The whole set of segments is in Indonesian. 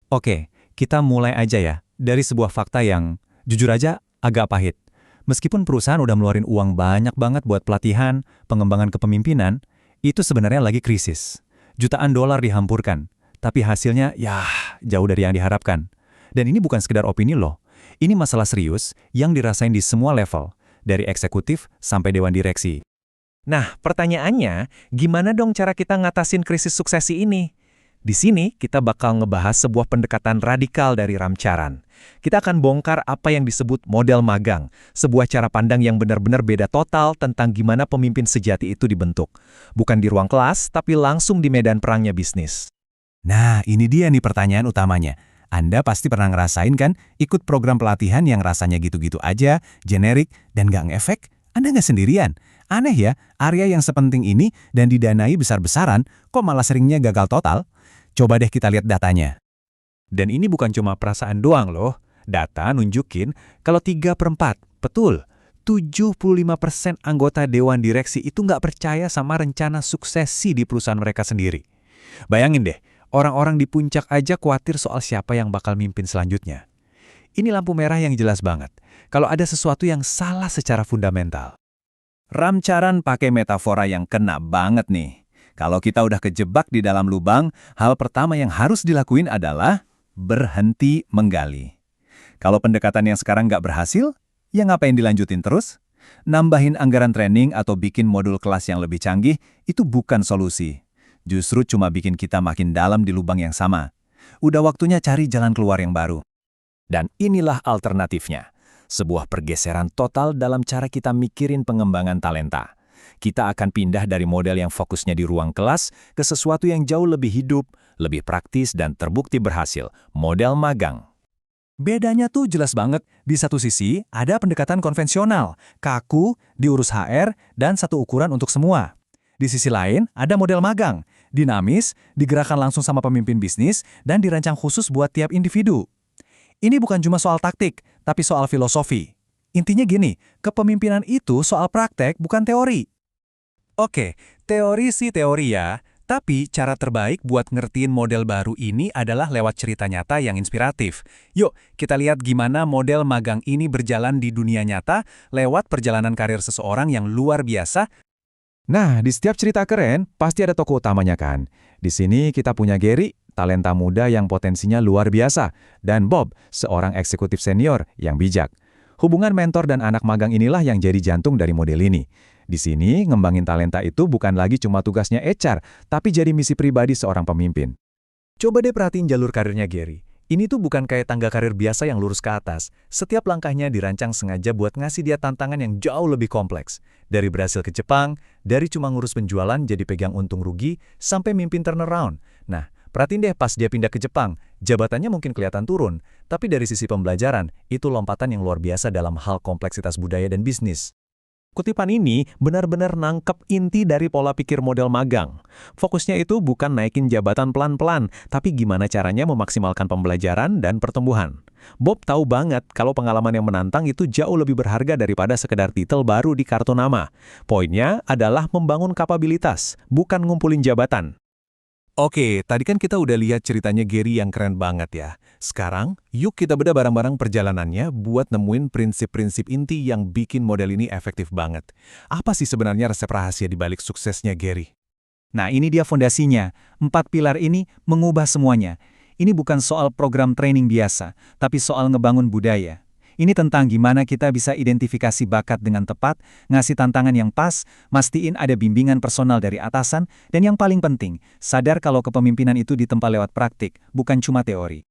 Oke, kita mulai aja ya dari sebuah fakta yang jujur aja agak pahit. Meskipun perusahaan udah ngeluarin uang banyak banget buat pelatihan, pengembangan kepemimpinan, itu sebenarnya lagi krisis. Jutaan dolar dihampurkan, tapi hasilnya ya jauh dari yang diharapkan. Dan ini bukan sekedar opini loh. Ini masalah serius yang dirasain di semua level, dari eksekutif sampai dewan direksi. Nah, pertanyaannya, gimana dong cara kita ngatasin krisis suksesi ini? Di sini, kita bakal ngebahas sebuah pendekatan radikal dari Ramcharan. Kita akan bongkar apa yang disebut model magang, sebuah cara pandang yang benar-benar beda total tentang gimana pemimpin sejati itu dibentuk. Bukan di ruang kelas, tapi langsung di medan perangnya bisnis. Nah, ini dia nih pertanyaan utamanya. Anda pasti pernah ngerasain kan ikut program pelatihan yang rasanya gitu-gitu aja, generik, dan nggak ngefek? Anda nggak sendirian. Aneh ya, area yang sepenting ini dan didanai besar-besaran, kok malah seringnya gagal total? Coba deh kita lihat datanya. Dan ini bukan cuma perasaan doang loh. Data nunjukin kalau 3/4, betul, 75% anggota Dewan Direksi itu nggak percaya sama rencana suksesi di perusahaan mereka sendiri. Bayangin deh, orang-orang di puncak aja khawatir soal siapa yang bakal mimpin selanjutnya. Ini lampu merah yang jelas banget, kalau ada sesuatu yang salah secara fundamental. Ramcharan pakai metafora yang kena banget nih. Kalau kita udah kejebak di dalam lubang, hal pertama yang harus dilakuin adalah berhenti menggali. Kalau pendekatan yang sekarang nggak berhasil, ya ngapain dilanjutin terus? Nambahin anggaran training atau bikin modul kelas yang lebih canggih, itu bukan solusi. Justru cuma bikin kita makin dalam di lubang yang sama. Udah waktunya cari jalan keluar yang baru. Dan inilah alternatifnya. Sebuah pergeseran total dalam cara kita mikirin pengembangan talenta. Kita akan pindah dari model yang fokusnya di ruang kelas ke sesuatu yang jauh lebih hidup, lebih praktis dan terbukti berhasil, model magang. Bedanya tuh jelas banget. Di satu sisi, ada pendekatan konvensional, kaku, diurus HR, dan satu ukuran untuk semua. Di sisi lain, ada model magang, dinamis, digerakkan langsung sama pemimpin bisnis, dan dirancang khusus buat tiap individu. Ini bukan cuma soal taktik, tapi soal filosofi. Intinya gini, kepemimpinan itu soal praktek, bukan teori. Oke, teori sih teori ya, tapi cara terbaik buat ngertiin model baru ini adalah lewat cerita nyata yang inspiratif. Yuk, kita lihat gimana model magang ini berjalan di dunia nyata lewat perjalanan karir seseorang yang luar biasa. Nah, di setiap cerita keren, pasti ada tokoh utamanya kan? Di sini kita punya Gary, talenta muda yang potensinya luar biasa, dan Bob, seorang eksekutif senior yang bijak. Hubungan mentor dan anak magang inilah yang jadi jantung dari model ini. Di sini, ngembangin talenta itu bukan lagi cuma tugasnya HR, tapi jadi misi pribadi seorang pemimpin. Coba deh perhatiin jalur karirnya Gary. Ini tuh bukan kayak tangga karir biasa yang lurus ke atas. Setiap langkahnya dirancang sengaja buat ngasih dia tantangan yang jauh lebih kompleks. Dari berhasil ke Jepang, dari cuma ngurus penjualan jadi pegang untung rugi, sampai mimpin turnaround. Nah, perhatiin deh pas dia pindah ke Jepang, jabatannya mungkin kelihatan turun. Tapi dari sisi pembelajaran, itu lompatan yang luar biasa dalam hal kompleksitas budaya dan bisnis. Kutipan ini benar-benar nangkep inti dari pola pikir model magang. Fokusnya itu bukan naikin jabatan pelan-pelan, tapi gimana caranya memaksimalkan pembelajaran dan pertumbuhan. Bob tahu banget kalau pengalaman yang menantang itu jauh lebih berharga daripada sekedar titel baru di kartu nama. Poinnya adalah membangun kapabilitas, bukan ngumpulin jabatan. Oke, tadi kan kita udah lihat ceritanya Gary yang keren banget ya. Sekarang, yuk kita bedah bareng-bareng perjalanannya buat nemuin prinsip-prinsip inti yang bikin model ini efektif banget. Apa sih sebenarnya resep rahasia di balik suksesnya Gary? Nah, ini dia fondasinya. 4 pilar ini mengubah semuanya. Ini bukan soal program training biasa, tapi soal ngebangun budaya. Ini tentang gimana kita bisa identifikasi bakat dengan tepat, ngasih tantangan yang pas, mastiin ada bimbingan personal dari atasan, dan yang paling penting, sadar kalau kepemimpinan itu ditempa lewat praktik, bukan cuma teori.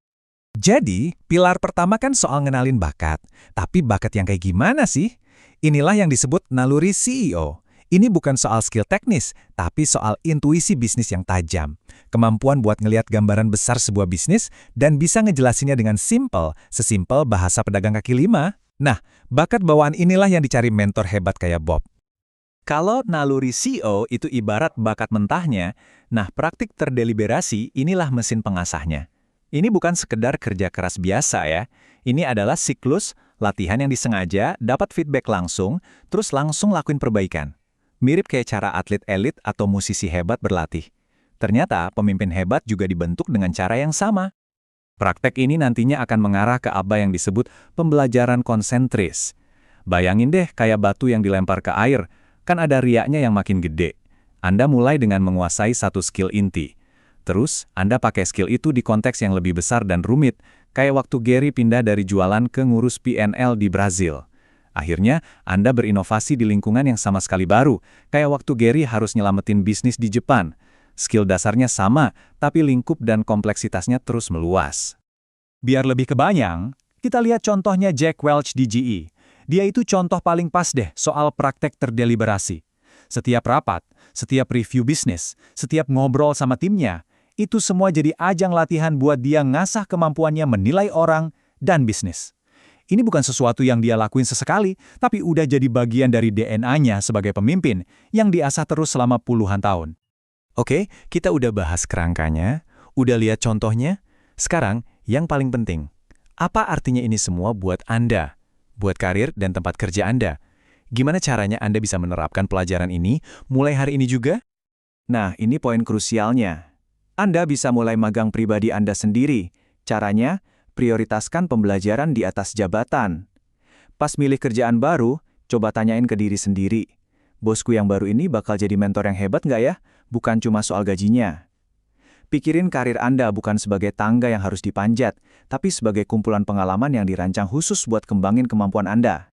Jadi, pilar pertama kan soal ngenalin bakat. Tapi bakat yang kayak gimana sih? Inilah yang disebut naluri CEO. Ini bukan soal skill teknis, tapi soal intuisi bisnis yang tajam. Kemampuan buat ngelihat gambaran besar sebuah bisnis dan bisa ngejelasinnya dengan simple, sesimpel bahasa pedagang kaki lima. Nah, bakat bawaan inilah yang dicari mentor hebat kayak Bob. Kalau naluri CEO itu ibarat bakat mentahnya, nah praktik terdeliberasi inilah mesin pengasahnya. Ini bukan sekedar kerja keras biasa ya. Ini adalah siklus, latihan yang disengaja, dapat feedback langsung, terus langsung lakuin perbaikan. Mirip kayak cara atlet elit atau musisi hebat berlatih. Ternyata pemimpin hebat juga dibentuk dengan cara yang sama. Praktek ini nantinya akan mengarah ke apa yang disebut pembelajaran konsentris. Bayangin deh kayak batu yang dilempar ke air, kan ada riaknya yang makin gede. Anda mulai dengan menguasai satu skill inti. Terus, Anda pakai skill itu di konteks yang lebih besar dan rumit, kayak waktu Gary pindah dari jualan ke ngurus PNL di Brazil. Akhirnya, Anda berinovasi di lingkungan yang sama sekali baru, kayak waktu Gary harus nyelamatin bisnis di Jepang. Skill dasarnya sama, tapi lingkup dan kompleksitasnya terus meluas. Biar lebih kebayang, kita lihat contohnya Jack Welch di GE. Dia itu contoh paling pas deh soal praktek terdeliberasi. Setiap rapat, setiap review bisnis, setiap ngobrol sama timnya, itu semua jadi ajang latihan buat dia ngasah kemampuannya menilai orang dan bisnis. Ini bukan sesuatu yang dia lakuin sesekali, tapi udah jadi bagian dari DNA-nya sebagai pemimpin yang diasah terus selama puluhan tahun. Oke, kita udah bahas kerangkanya, udah lihat contohnya. Sekarang, yang paling penting, apa artinya ini semua buat Anda, buat karir dan tempat kerja Anda? Gimana caranya Anda bisa menerapkan pelajaran ini mulai hari ini juga? Nah, ini poin krusialnya. Anda bisa mulai magang pribadi Anda sendiri. Caranya, prioritaskan pembelajaran di atas jabatan. Pas milih kerjaan baru, coba tanyain ke diri sendiri. Bosku yang baru ini bakal jadi mentor yang hebat nggak ya? Bukan cuma soal gajinya. Pikirin karir Anda bukan sebagai tangga yang harus dipanjat, tapi sebagai kumpulan pengalaman yang dirancang khusus buat kembangin kemampuan Anda.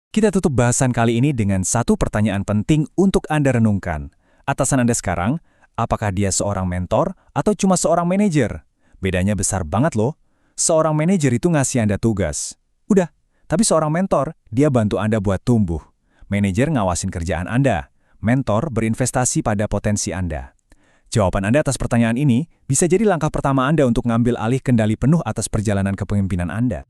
Kita tutup bahasan kali ini dengan satu pertanyaan penting untuk Anda renungkan. Atasan Anda sekarang, apakah dia seorang mentor atau cuma seorang manajer? Bedanya besar banget loh. Seorang manajer itu ngasih Anda tugas. Udah, tapi seorang mentor, dia bantu Anda buat tumbuh. Manajer ngawasin kerjaan Anda. Mentor berinvestasi pada potensi Anda. Jawaban Anda atas pertanyaan ini bisa jadi langkah pertama Anda untuk ngambil alih kendali penuh atas perjalanan kepemimpinan Anda.